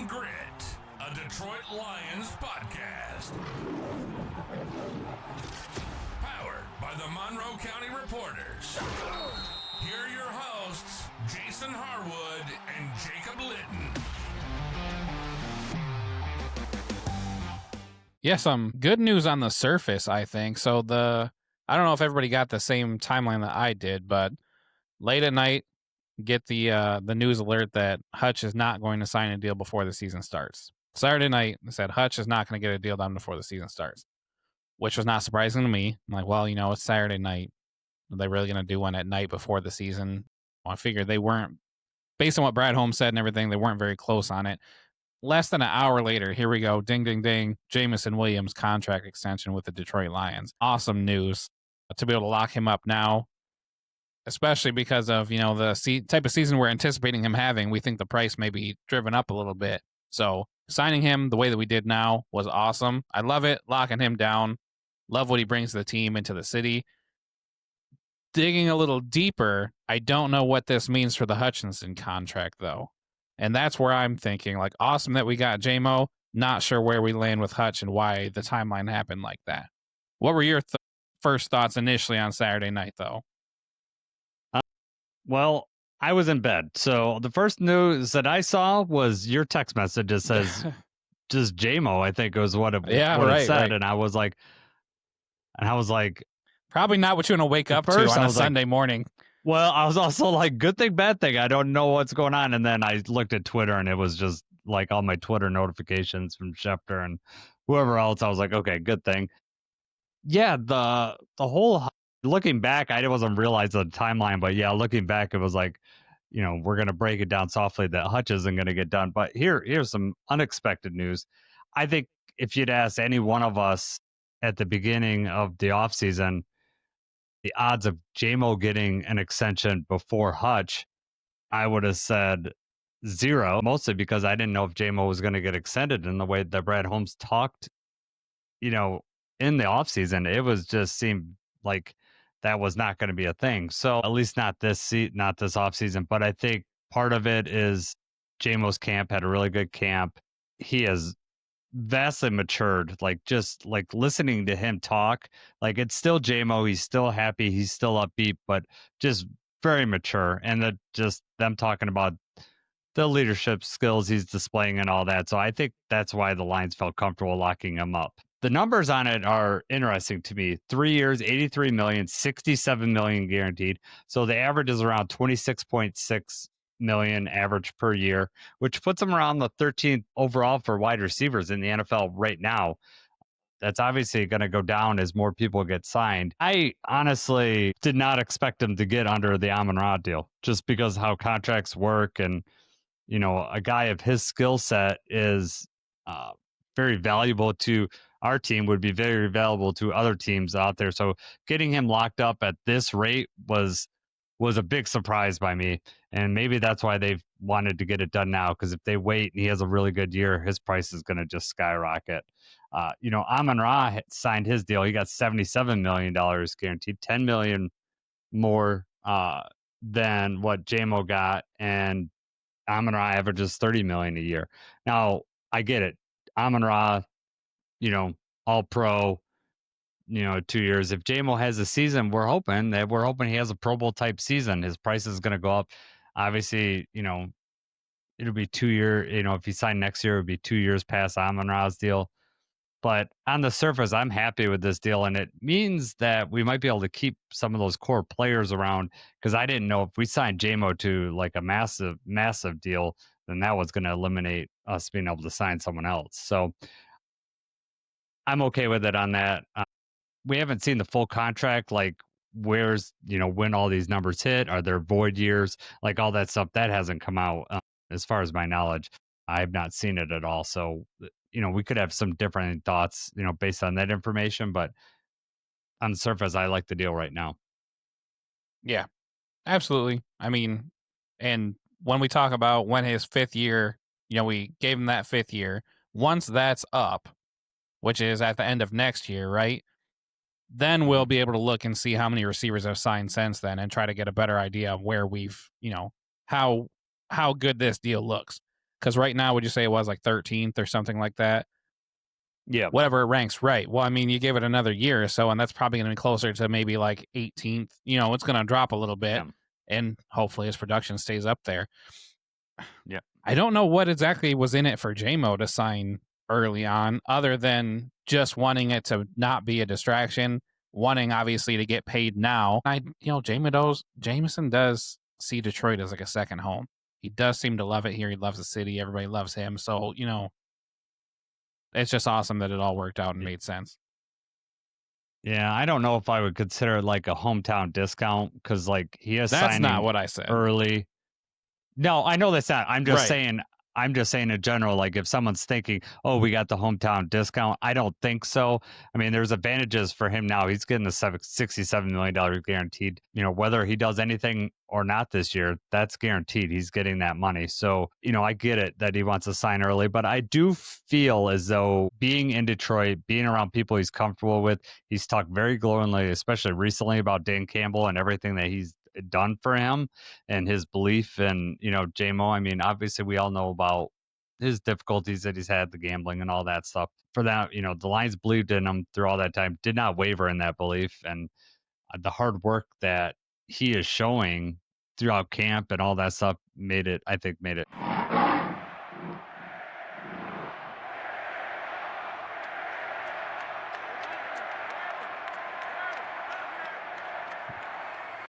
and Grit, a Detroit Lions podcast. Powered by the Monroe County Reporters. Here are your hosts, Jason Harwood and Jacob Litton. Yeah, some good news on the surface, I think. So I don't know if everybody got the same timeline that I did, but late at night, get the news alert that Hutch is not going to sign a deal before the season starts. Saturday night, they said Hutch is not going to get a deal done before the season starts, which was not surprising to me. I'm like, well, it's Saturday night. Are they really going to do one at night before the season? Well, I figured they weren't, based on what Brad Holmes said and everything, they weren't very close on it. Less than an hour later, here we go. Ding, ding, ding. Jameson Williams contract extension with the Detroit Lions. Awesome news to be able to lock him up now, especially because of, the type of season we're anticipating him having. We think the price may be driven up a little bit. So signing him the way that we did now was awesome. I love it. Locking him down. Love what he brings to the team, into the city. Digging a little deeper, I don't know what this means for the Hutchinson contract, though. And that's where I'm thinking, like, awesome that we got J-Mo. Not sure where we land with Hutch and why the timeline happened like that. What were your first thoughts initially on Saturday night, though? Well, I was in bed. So the first news that I saw was your text message that says just J-Mo, I think was what it said. Right. And I was like, probably not what you want to wake up to on a Sunday morning. Well, I was also like, good thing, bad thing. I don't know what's going on. And then I looked at Twitter and it was just like all my Twitter notifications from Schefter and whoever else. I was like, okay, good thing. Yeah, the whole, looking back, I wasn't realizing the timeline, but yeah, looking back, it was like, we're going to break it down softly that Hutch isn't going to get done. But here's some unexpected news. I think if you'd asked any one of us at the beginning of the offseason, the odds of J-Mo getting an extension before Hutch, I would have said 0, mostly because I didn't know if J-Mo was going to get extended in the way that Brad Holmes talked, in the offseason. It was just seemed like that was not going to be a thing. So at least not this offseason. But I think part of it is J-Mo's camp had a really good camp. He has vastly matured, just listening to him talk, it's still J-Mo, he's still happy, he's still upbeat, but just very mature. And just them talking about the leadership skills he's displaying and all that. So I think that's why the Lions felt comfortable locking him up. The numbers on it are interesting to me. 3 years, 83 million, 67 million guaranteed. So the average is around 26.6 million average per year, which puts him around the 13th overall for wide receivers in the NFL right now. That's obviously going to go down as more people get signed. I honestly did not expect him to get under the Amon-Ra deal just because how contracts work. And, a guy of his skill set is very valuable to our team, would be very valuable to other teams out there. So getting him locked up at this rate was a big surprise by me. And maybe that's why they've wanted to get it done now, because if they wait and he has a really good year, his price is going to just skyrocket. Amon-Ra signed his deal. He got $77 million guaranteed, $10 million more than what J-Mo got. And Amon-Ra averages $30 million a year. Now, I get it. Amon-Ra, all pro, 2 years. If J-Mo has a season, we're hoping he has a Pro Bowl type season. His price is going to go up. Obviously, it'll be 2 year. If he signed next year, it would be 2 years past Amon-Ra's deal. But on the surface, I'm happy with this deal, and it means that we might be able to keep some of those core players around. Because I didn't know if we signed J-Mo to like a massive, massive deal, then that was going to eliminate us being able to sign someone else. So I'm okay with it on that. We haven't seen the full contract, like where's, when all these numbers hit, are there void years, like all that stuff that hasn't come out as far as my knowledge. I have not seen it at all. So, we could have some different thoughts, based on that information, but on the surface, I like the deal right now. Yeah, absolutely. I mean, and when we talk about when his 5th year, we gave him that 5th year. Once that's up, which is at the end of next year, right? Then we'll be able to look and see how many receivers have signed since then and try to get a better idea of where we've, how good this deal looks. Because right now, would you say it was like 13th or something like that? Yeah. Whatever it ranks, right. Well, I mean, you give it another year or so, and that's probably going to be closer to maybe like 18th. You know, it's going to drop a little bit, Yeah. and hopefully his production stays up there. Yeah. I don't know what exactly was in it for JMO to sign early on, other than just wanting it to not be a distraction, wanting obviously to get paid now. Jameson does see Detroit as like a second home. He does seem to love it here. He loves the city. Everybody loves him. So, it's just awesome that it all worked out and made sense. Yeah, I don't know if I would consider it like a hometown discount because like he is That's not signing what I said. early. No, I know that's not. I'm just Right. saying. I'm just saying in general. Like if someone's thinking, "Oh, we got the hometown discount," I don't think so. I mean, there's advantages for him now. He's getting the $67 million guaranteed. Whether he does anything or not this year, that's guaranteed. He's getting that money. So I get it that he wants to sign early, but I do feel as though being in Detroit, being around people he's comfortable with, he's talked very glowingly, especially recently, about Dan Campbell and everything that he's done for him and his belief in JMO. I mean, obviously we all know about his difficulties that he's had, the gambling and all that stuff. For that, the Lions believed in him through all that time, did not waver in that belief, and the hard work that he is showing throughout camp and all that stuff made it